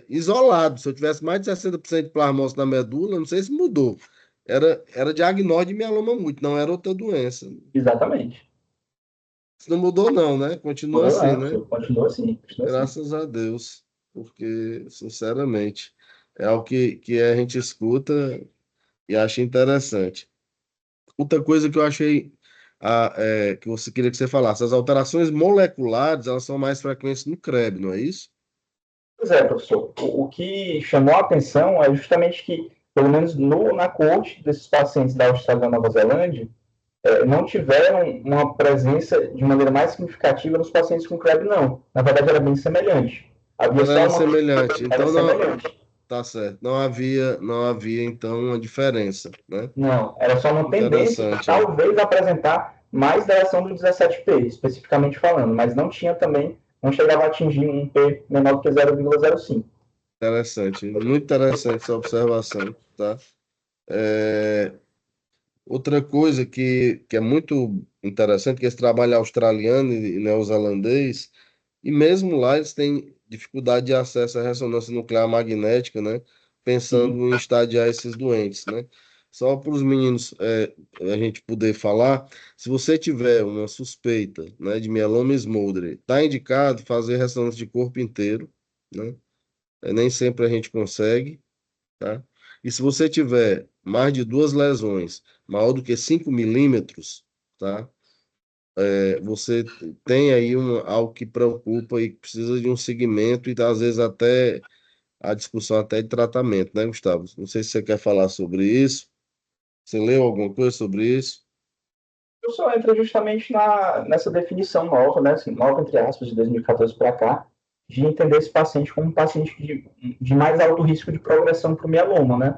isolado. Se eu tivesse mais de 60% de plasmose na medula, não sei se mudou. Era diagnóstico de mieloma múltiplo, não era outra doença. exatamente. Isso não mudou, não, né? Continua Muda assim, não, né? professor. Continua assim, continua assim. Graças a Deus. Porque, sinceramente, é algo que a gente escuta e acha interessante. Outra coisa que eu achei que você queria que você falasse, as alterações moleculares, elas são mais frequentes no CREB, não é isso? Pois é, professor. O que chamou a atenção é justamente que, pelo menos na coorte desses pacientes da Austrália e da Nova Zelândia, não tiveram uma presença de maneira mais significativa nos pacientes com CREB, não. Na verdade, era bem semelhante. Havia Ela só era uma. semelhante. Era Então não, semelhante. tá certo. Não havia então uma diferença, né? Não, era só uma tendência de Interessante, é. talvez apresentar mais deleção do 17P, especificamente falando, mas não tinha também, não chegava a atingir um P menor do que 0,05. Interessante. Muito interessante essa observação, tá? É, outra coisa que é muito interessante, que esse trabalho australiano e neozelandês, e mesmo lá eles têm dificuldade de acesso à ressonância nuclear magnética, né? Pensando Sim, em estadiar esses doentes, né? Só para os meninos a gente poder falar, se você tiver uma suspeita, né, de mieloma smoldering, está indicado fazer ressonância de corpo inteiro, né? Nem sempre a gente consegue, tá? E se você tiver mais de duas lesões, maior do que 5 milímetros, tá? Você tem aí algo que preocupa e precisa de um segmento e às vezes até a discussão até de tratamento, né, Gustavo? Não sei se você quer falar sobre isso. Você leu alguma coisa sobre isso? eu só entra justamente nessa definição nova, né, assim, nova entre aspas, de 2014 para cá, de entender esse paciente como um paciente de mais alto risco de progressão para o mieloma, né?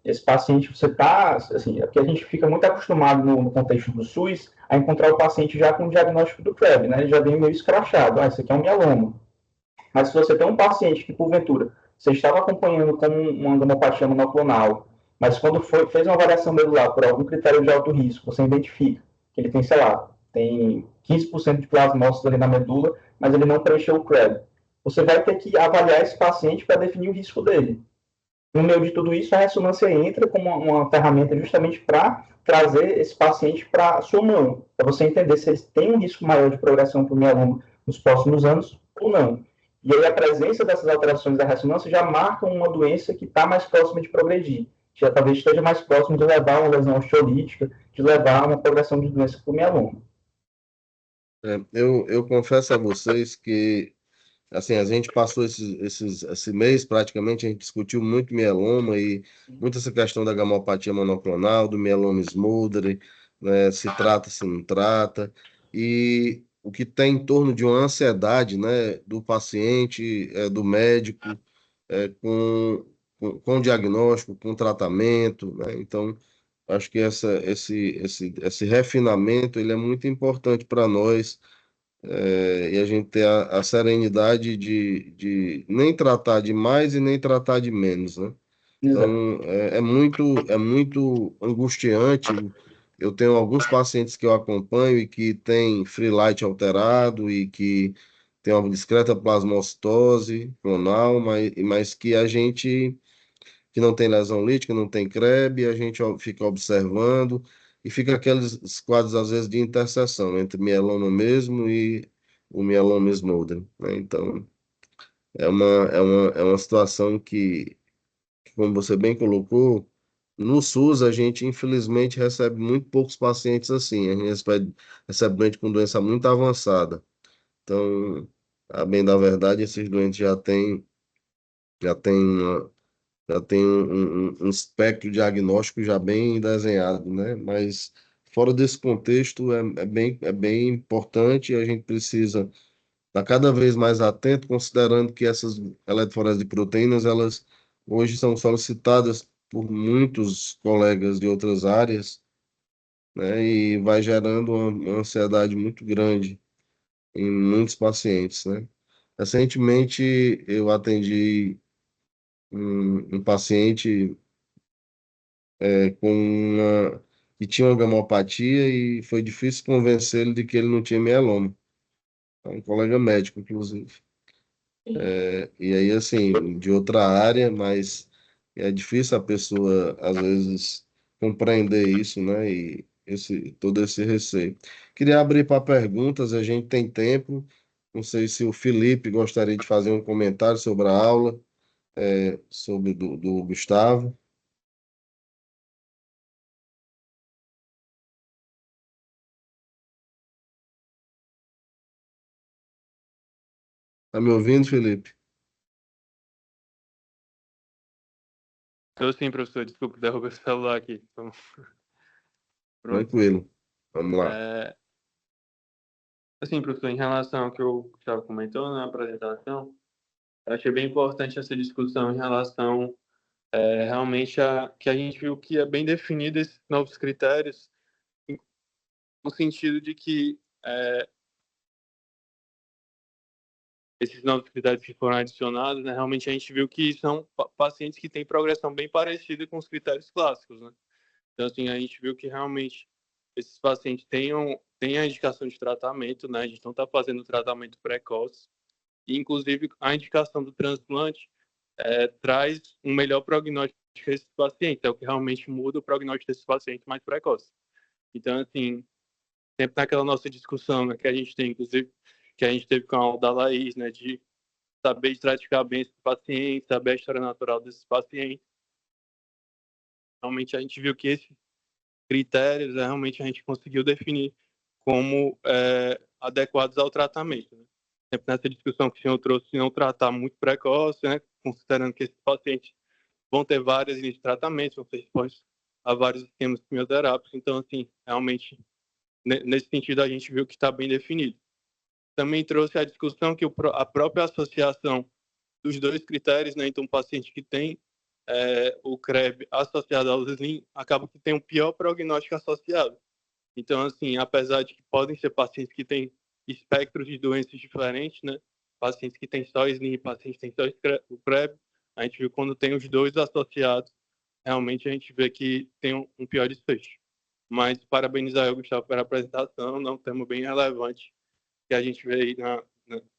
Esse paciente, você está, assim, é porque a gente fica muito acostumado no contexto do SUS a encontrar o paciente já com o diagnóstico do CREB, né? Ele já vem meio escrachado, isso aqui é um mieloma. Mas se você tem um paciente que, porventura, você estava acompanhando com uma gamopatia monoclonal, mas quando fez uma avaliação medular por algum critério de alto risco, você identifica que ele tem, sei lá, tem 15% de plasmócitos ali na medula, mas ele não preencheu o CREB. Você vai ter que avaliar esse paciente para definir o risco dele. No meio de tudo isso, a ressonância entra como uma ferramenta justamente para trazer esse paciente para a sua mão, para você entender se ele tem um risco maior de progressão para o mieloma nos próximos anos ou não. E aí a presença dessas alterações da ressonância já marca uma doença que está mais próxima de progredir, já talvez esteja mais próximo de levar a uma lesão osteolítica, de levar a uma progressão de doença para o mieloma. Eu confesso a vocês que assim, a gente passou esse mês, praticamente, a gente discutiu muito mieloma e muito essa questão da gamopatia monoclonal, do mieloma smoldering, né, se trata, se não trata, e o que tem em torno de uma ansiedade, né, do paciente, do médico, com diagnóstico, com tratamento, né, então, acho que esse refinamento, ele é muito importante para nós, e a gente ter a serenidade de nem tratar de mais e nem tratar de menos, né? Exato. Então, é muito angustiante. Eu tenho alguns pacientes que eu acompanho e que têm free light alterado e que tem uma discreta plasmocitose clonal, mas que a gente que não tem lesão lítica, não tem CREB, a gente fica observando e fica aqueles quadros, às vezes, de interseção entre mieloma mesmo e o mieloma smoldering, né? Então, é uma situação que, como você bem colocou, no SUS a gente infelizmente recebe muito poucos pacientes assim, a gente recebe doente com doença muito avançada. Então, a bem da verdade, esses doentes já têm um espectro diagnóstico já bem desenhado, né? Mas fora desse contexto é bem importante e a gente precisa estar cada vez mais atento, considerando que essas eletroforeses de proteínas, elas hoje são solicitadas por muitos colegas de outras áreas, né? E vai gerando uma ansiedade muito grande em muitos pacientes, né? Recentemente eu atendi um paciente com que tinha uma gamopatia e foi difícil convencê-lo de que ele não tinha mieloma. É um colega médico, inclusive. E aí, assim, de outra área, mas é difícil a pessoa, às vezes, compreender isso, né? E todo esse receio. Queria abrir para perguntas, a gente tem tempo. Não sei se o Felipe gostaria de fazer um comentário sobre a aula, sobre do Gustavo. Tá me ouvindo, Felipe? Estou sim, professor. Desculpa, derrubei o celular aqui. Então, pronto. Tranquilo. Vamos lá. Assim, professor, em relação ao que o Gustavo comentou na apresentação, eu achei bem importante essa discussão em relação realmente a que a gente viu que é bem definido esses novos critérios, no sentido de que esses novos critérios que foram adicionados, né, realmente a gente viu que são pacientes que têm progressão bem parecida com os critérios clássicos, né? Então, assim, a gente viu que realmente esses pacientes têm a indicação de tratamento, né? A gente não está fazendo tratamento precoce. E, inclusive, a indicação do transplante traz um melhor prognóstico para esses pacientes. É o que realmente muda o prognóstico desses pacientes mais precoces. Então, assim, sempre naquela nossa discussão, né, que a gente tem, inclusive, que a gente teve com a aula da Laís, né, de saber estratificar bem esses pacientes, saber a história natural desses pacientes. Realmente, a gente viu que esses critérios, realmente a gente conseguiu definir como adequados ao tratamento. Né? Sempre nessa discussão que o senhor trouxe de não tratar muito precoce, né? Considerando que esses pacientes vão ter várias linhas de tratamento, vão ser expostos a vários esquemas quimioterápicos. Então, assim, realmente, nesse sentido, a gente viu que está bem definido. Também trouxe a discussão que a própria associação dos dois critérios, né? Então, um paciente que tem o CREB associado ao SLIM acaba que tem um pior prognóstico associado. Então, assim, apesar de que podem ser pacientes que têm espectros de doenças diferentes, né? Pacientes que têm só SLIM, pacientes que têm só o CREB, a gente viu quando tem os dois associados, realmente a gente vê que tem um pior desfecho. Mas parabenizar o Gustavo pela apresentação, é um tema bem relevante que a gente vê aí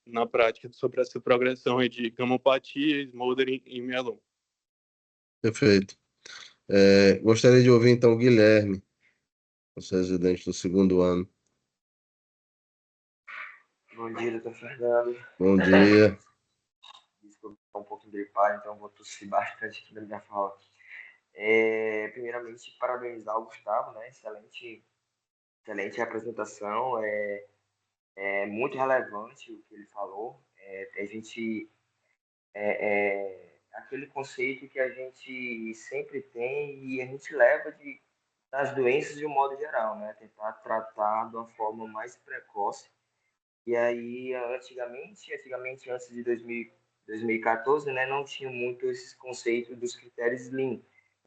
na prática sobre essa progressão aí de gamopatia, smoldering e mieloma. Perfeito. Gostaria de ouvir então o Guilherme, nosso residente do segundo ano. Bom dia, doutor Fernando. Bom dia. Desculpa, estou um pouco gripado, então vou tossir bastante aqui na minha fala. Primeiramente, parabenizar o Gustavo, né? Excelente apresentação. É muito relevante o que ele falou. A gente aquele conceito que a gente sempre tem e a gente leva das doenças de um modo geral, né? Tentar tratar de uma forma mais precoce. E aí, antigamente antes de 2014, né, não tinha muito esses conceitos dos critérios SLIM.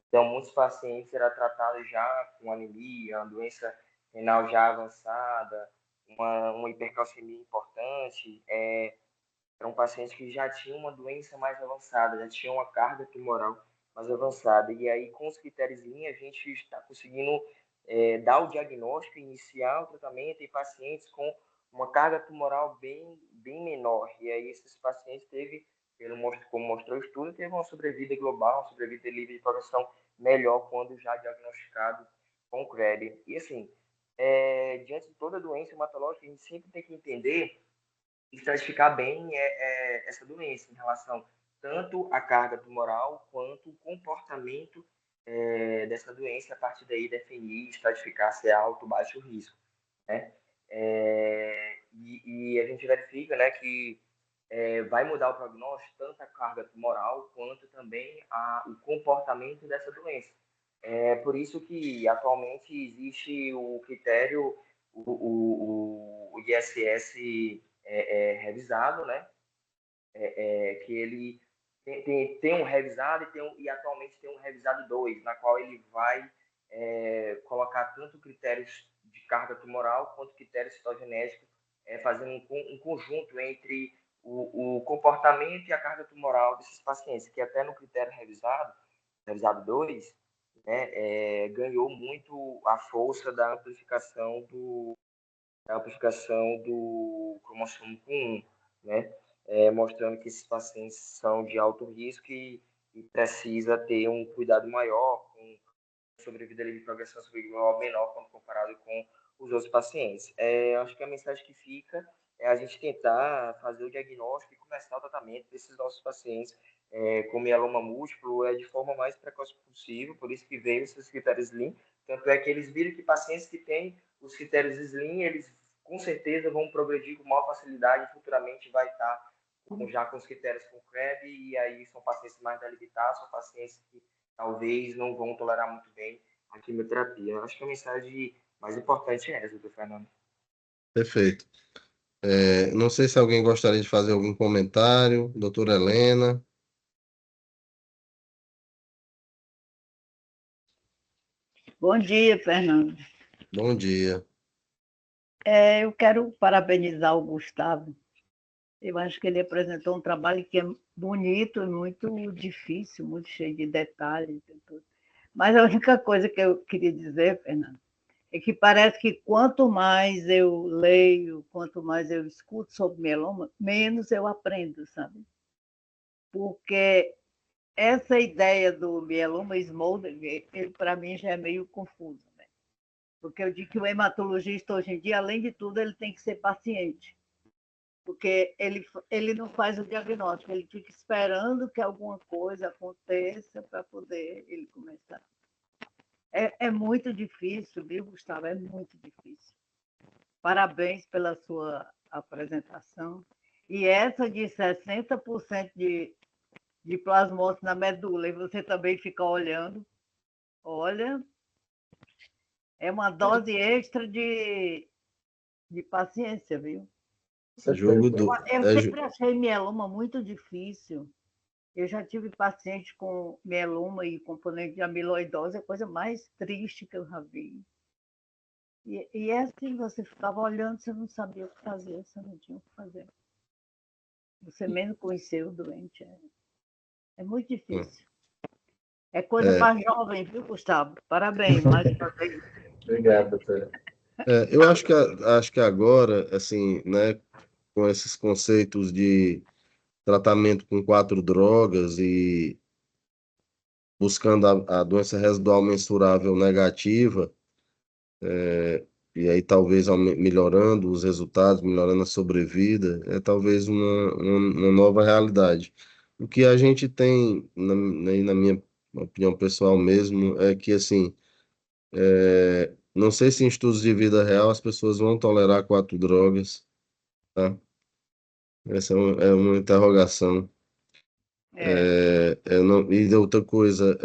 Então, muitos pacientes eram tratados já com anemia, uma doença renal já avançada, uma hipercalcemia importante. Eram pacientes que já tinham uma doença mais avançada, já tinham uma carga tumoral mais avançada. E aí, com os critérios SLIM, a gente está conseguindo dar o diagnóstico, iniciar o tratamento em pacientes com uma carga tumoral bem menor. E aí, esses pacientes como mostrou o estudo, teve uma sobrevida global, uma sobrevida livre de progressão melhor quando já diagnosticado com CREB. E assim, diante de toda doença hematológica, a gente sempre tem que entender estratificar bem essa doença em relação tanto à carga tumoral quanto o comportamento dessa doença, a partir daí definir, estratificar se é alto ou baixo risco, né? E a gente verifica, né, que vai mudar o prognóstico, tanto a carga tumoral quanto também o comportamento dessa doença. É por isso que atualmente existe o critério, o ISS revisado, né? Que ele tem um revisado e atualmente tem um revisado 2, na qual ele vai colocar tanto critérios de carga tumoral quanto critérios citogenéticos, fazendo um conjunto entre o comportamento e a carga tumoral desses pacientes, que até no critério revisado 2, né, ganhou muito a força da amplificação do cromossomo com 1, né? Mostrando que esses pacientes são de alto risco e precisa ter um cuidado maior com sobrevida livre de progressão sublingual menor quando comparado com os outros pacientes. Acho que a mensagem que fica é a gente tentar fazer o diagnóstico e começar o tratamento desses nossos pacientes com mieloma múltiplo de forma mais precoce possível, por isso que veio esses critérios SLIM, tanto é que eles viram que pacientes que têm os critérios SLIM, eles com certeza vão progredir com maior facilidade, futuramente vai estar já com os critérios com CREB, e aí são pacientes mais delimitados, são pacientes que talvez não vão tolerar muito bem a quimioterapia. Eu acho que a mensagem mais importante é essa, do Fernando. Perfeito. Não sei se alguém gostaria de fazer algum comentário. Doutora Helena. Bom dia, Fernando. Bom dia. Eu quero parabenizar o Gustavo. Eu acho que ele apresentou um trabalho que é bonito e muito difícil, muito cheio de detalhes e tudo. Mas a única coisa que eu queria dizer, Fernando, é que parece que quanto mais eu leio, quanto mais eu escuto sobre mieloma, menos eu aprendo, sabe? Porque essa ideia do mieloma Smolder, ele para mim já é meio confuso, né? Porque eu digo que o hematologista hoje em dia, além de tudo, ele tem que ser paciente, porque ele não faz o diagnóstico, ele fica esperando que alguma coisa aconteça para poder ele começar. É muito difícil, viu, Gustavo? É muito difícil. Parabéns pela sua apresentação. E essa de 60% de plasmose na medula, e você também fica olhando, olha, é uma dose extra de paciência, viu? Jogo do. Eu sempre achei mieloma muito difícil. Eu já tive paciente com mieloma e componente de amiloidose, é a coisa mais triste que eu já vi. E é assim, você ficava olhando, você não sabia o que fazer, você não tinha o que fazer. Você mesmo conheceu o doente. É muito difícil. É coisa para jovem, viu, Gustavo? Parabéns, mais uma vez. Obrigado, doutora. Eu acho que agora, assim, né, com esses conceitos de tratamento com 4 drogas e buscando a doença residual mensurável negativa, e aí talvez melhorando os resultados, melhorando a sobrevida, é talvez uma nova realidade. O que a gente tem, na minha opinião pessoal mesmo, é que, assim, não sei se em estudos de vida real as pessoas vão tolerar 4 drogas, tá? Essa é uma interrogação. E outra coisa,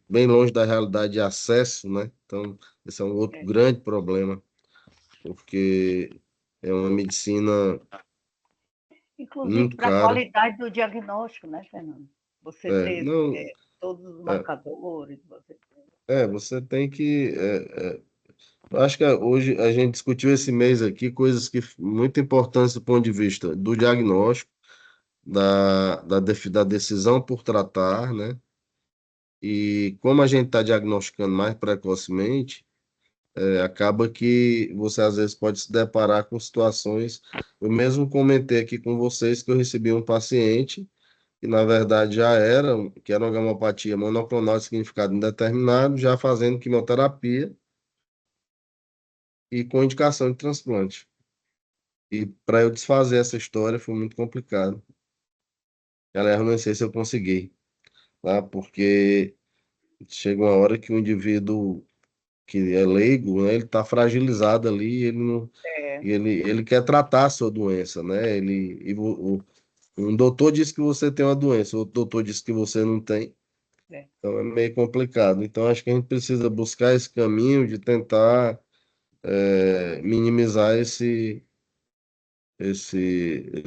bem longe da realidade de acesso, né? Então, esse é um outro grande problema, porque é uma medicina Inclusive muito para a cara. qualidade do diagnóstico, né, Fernando? Você ter Não, todos os é, marcadores. você tem que. Eu acho que hoje a gente discutiu esse mês aqui coisas que muito importantes do ponto de vista do diagnóstico, da decisão por tratar, né? E como a gente está diagnosticando mais precocemente, acaba que você às vezes pode se deparar com situações. Eu mesmo comentei aqui com vocês que eu recebi um paciente que na verdade que era uma gamopatia monoclonal de significado indeterminado, já fazendo quimioterapia e com indicação de transplante. E para eu desfazer essa história foi muito complicado. Galera, eu não sei se eu consegui, tá? Porque chega uma hora que o indivíduo que é leigo, né, ele está fragilizado ali, ele não, É, ele quer tratar a sua doença, né? Um doutor diz que você tem uma doença, outro doutor diz que você não tem. é. Então é meio complicado. Então acho que a gente precisa buscar esse caminho de tentar minimizar esse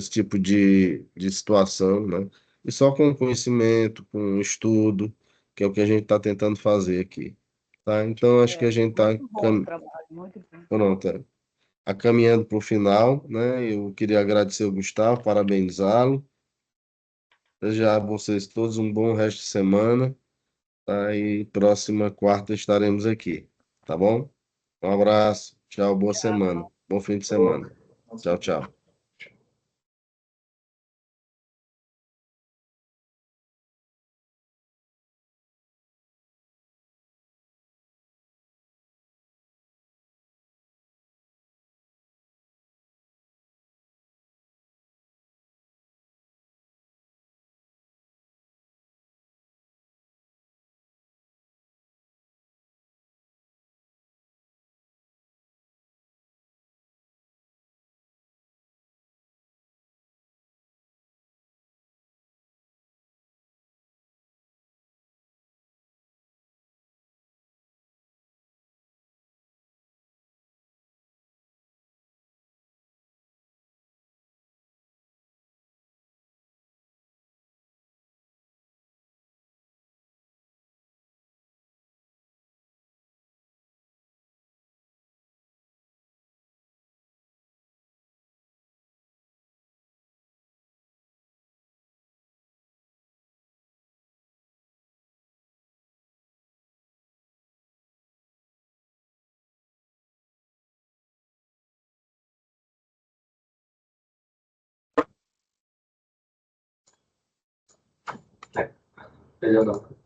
tipo de situação, né? E só com conhecimento, com estudo, que é o que a gente está tentando fazer aqui, tá? Então acho que a gente está Muito bom o trabalho, muito bom. pronto, caminhando para o final, né? Eu queria agradecer o Gustavo, parabenizá-lo, desejar a vocês todos um bom resto de semana, tá? E próxima quarta estaremos aqui, tá bom? Um abraço, tchau, boa semana, bom fim de semana. Tchau, tchau. Obrigadão.